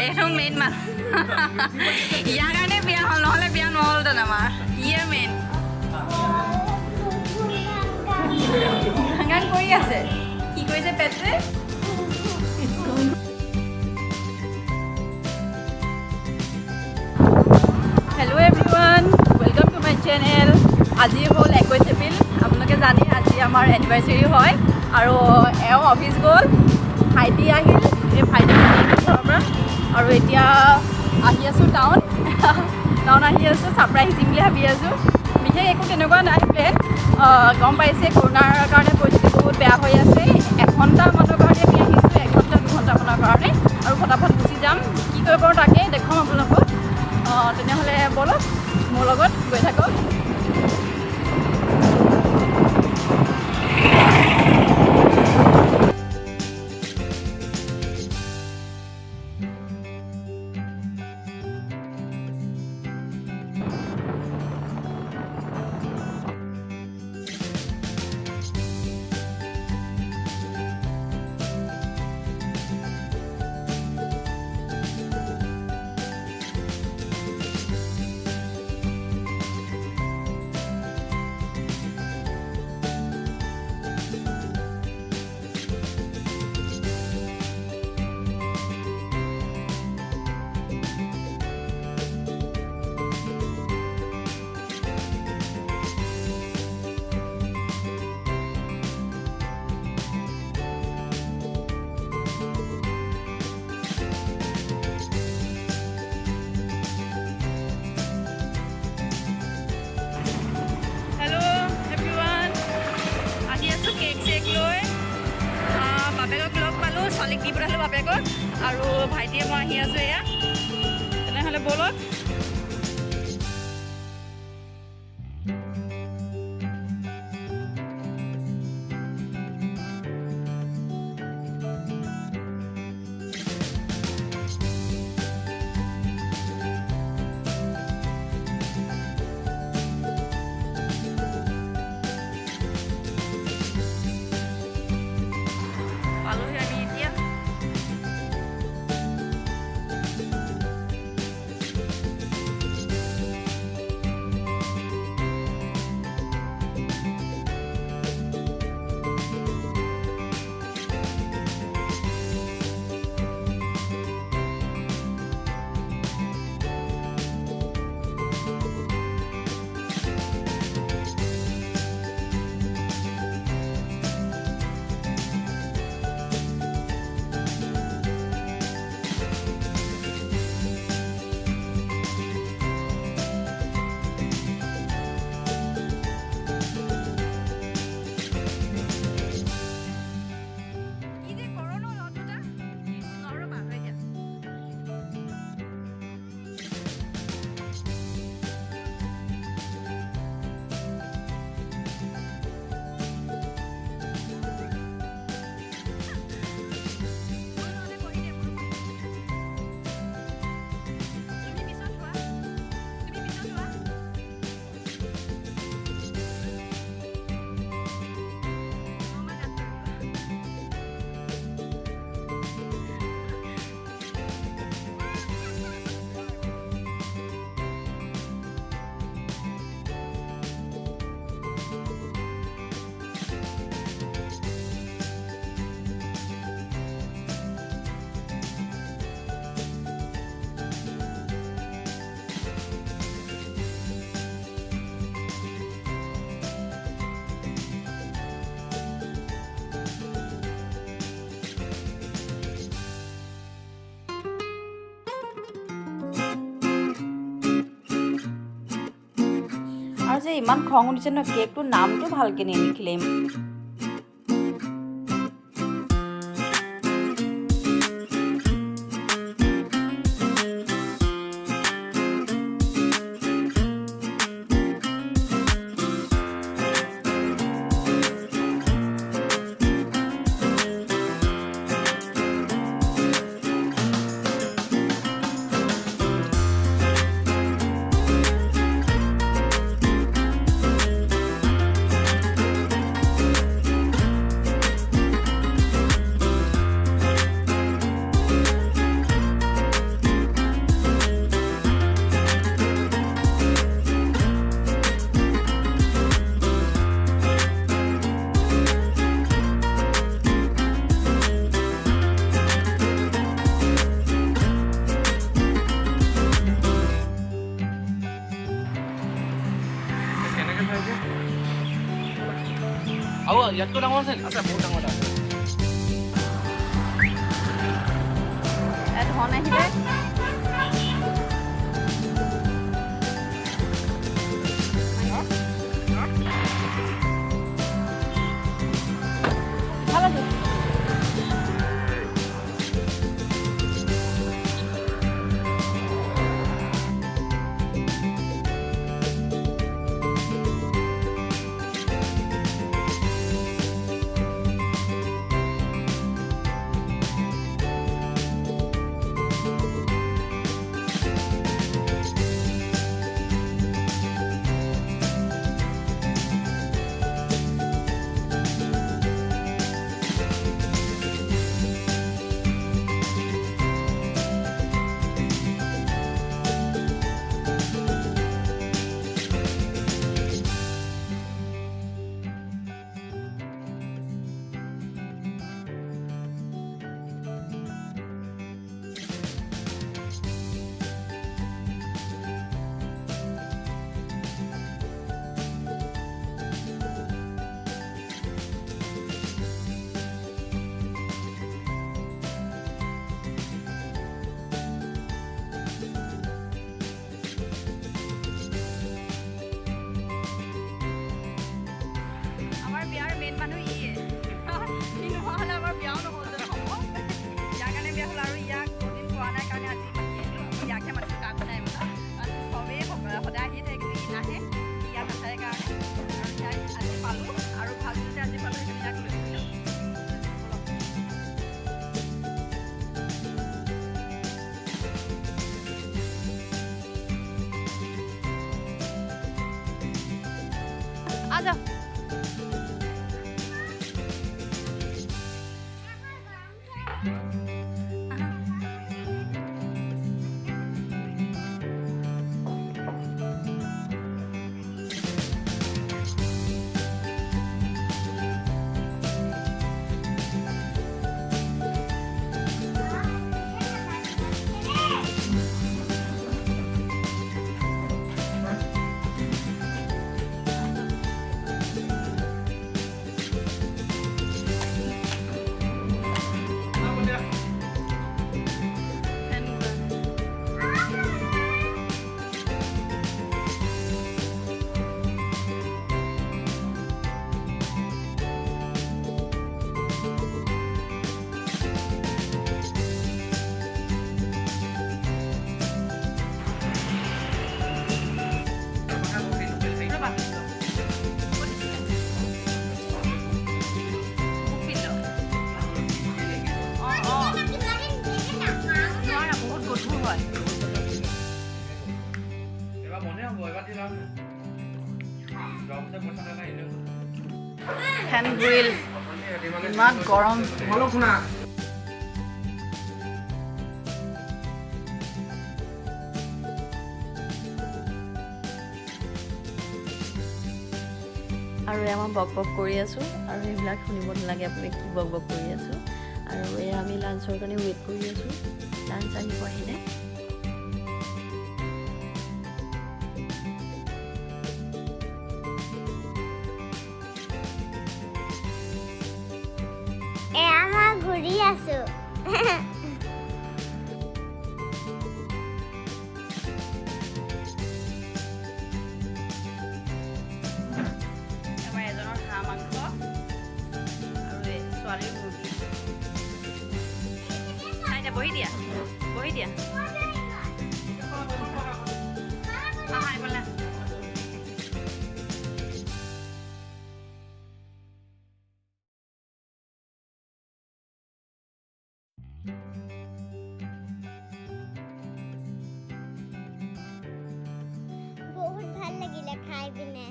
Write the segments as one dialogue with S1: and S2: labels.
S1: এইটো মেইন মানুহ ইয়াৰ কাৰণে বিয়া হ'ল নহ'লে বিয়া নহ'লহেঁতেন আমাৰ ইয়ে মেইন গান কৰি আছে কি কৰিছে পেটে hello' everyone welcome to my channel আজি হ'ল 21 এপ্ৰিল আপোনালোকে জানে আজি আমাৰ এনিভাৰ্চেৰী হয় আৰু এওঁ অফিচ গ'ল ভাইটি আহিল এই ভাইটি ঘৰৰ পৰা আৰু এতিয়া আহি আছোঁ টাউন আহি আছোঁ ছাৰপ্ৰাইজ দিম বুলি ভাবি আছোঁ বিশেষ একো তেনেকুৱা নাই প্লেন গম পাইছে কৰোণাৰ কাৰণে পৰিস্থিতি বহুত বেয়া হৈ আছে এঘণ্টামানৰ কাৰণে আমি আহিছোঁ এঘণ্টা দুঘণ্টামানৰ কাৰণে আৰু ফটাফট গুচি যাম কি কৰিব পাৰোঁ তাকে দেখুৱাম আপোনালোকক তেনেহ'লে ব'লক মোৰ লগত গৈ থাকক বাপেকক লগ পালোঁ ছোৱালীক দি পঠালোঁ বাপেকক আৰু ভাইটিয়ে মই আহি আছোঁ এয়া তেনেহ'লে ব'লক আৰু যে ইমান খং উঠিছে ন কেকটোৰ নামটো ভালকৈ নিলিখিলে
S2: আৰু ইয়াতকৈ ডাঙৰ আছে নি? আছে বহুত ডাঙৰ এটা আছে।
S1: ধন আহিলে ভাল আছে। আমাৰ বিয়াৰ মেইন মানুহ ইয়ে ই নোহোৱা হ'লে আমাৰ বিয়াও নহ'ল সম্ভৱ। ইয়াৰ কাৰণে বিয়া হ'ল আৰু ইয়াক বহুদিন পোৱা নাই কাৰণে আজি মাতি আহিলোঁ। ইয়াকহে মাতিছোঁ, কাকো নাই মতা। কাৰণ চবেই সদায় আহিয়ে থাকে, কিন্তু ই নাহে, ইয়াত নাথাকে কাৰণে। আৰু ইয়াক আজি পালোঁ আৰু ভাল দিনতে আজি পালোঁ, সেইকাৰণে ইয়াক লৈ আহিলোঁ। আজা ফেন গ্ৰিল ইমান গৰম। আৰু এয়া মই বক বক কৰি আছোঁ, আৰু এইবিলাক শুনিব নালাগে আপুনি কি বক বক কৰি আছোঁ। আৰু এয়া আমি লাঞ্চৰ কাৰণে ৱেইট কৰি আছোঁ, লাঞ্চ আহিব আহিলে।
S3: ঘূৰি আছো।
S1: আমাৰ এজনৰ হাঁহ মাংস আৰু ছোৱালীৰ মুৰ্গী। বহি দিয়া, বহি দিয়া।
S3: বহুত ভাল লাগিলে খাই পিনে,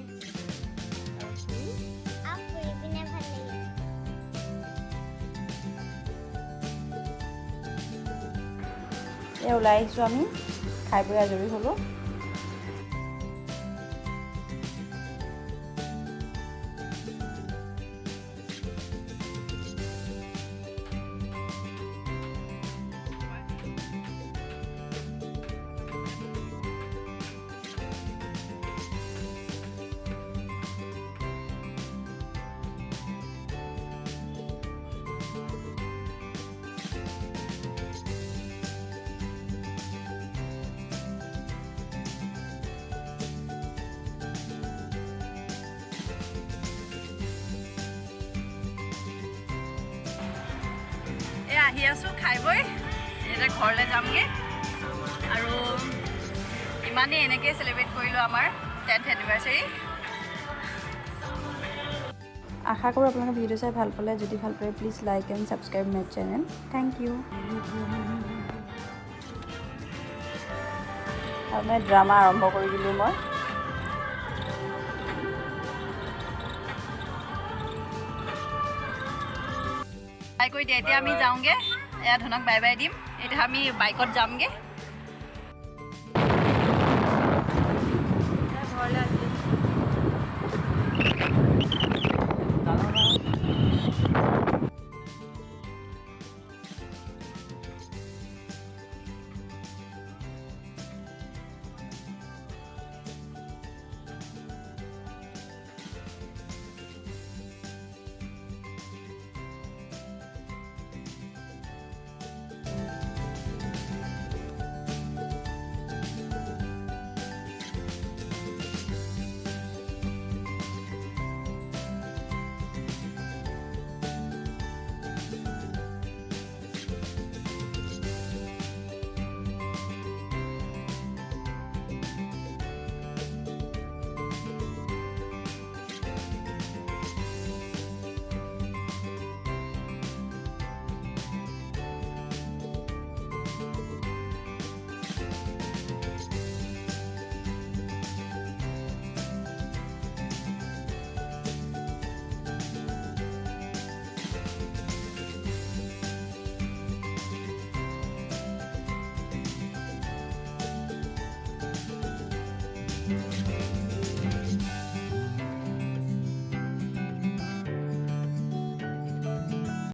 S3: আৰু ফুৰি পিনে ভাল লাগিলে।
S1: ওলাই আহিছোঁ আমি, খাই বৈ আজৰি হ'লোঁ। আহি আছোঁ খাই বৈ এতিয়া ঘৰলৈ যামগৈ আৰু ইমানেই এনেকৈ চেলিব্ৰেট কৰিলোঁ আমাৰ 10th এনিভাৰ্চেৰী।
S4: আশা কৰোঁ আপোনালোকে ভিডিঅ' চাই ভাল পালে। যদি ভাল পায় please like and subscribe my channel. Thank you. আৰু মই ড্ৰামা আৰম্ভ কৰি দিলোঁ মই।
S1: বাই কৰি দিয়া এতিয়া আমি যাওঁগৈ। এয়া ধনক বাই বাই দিম। এতিয়া আমি বাইকত যামগৈ। ঘৰলৈ আহি
S4: Thank you.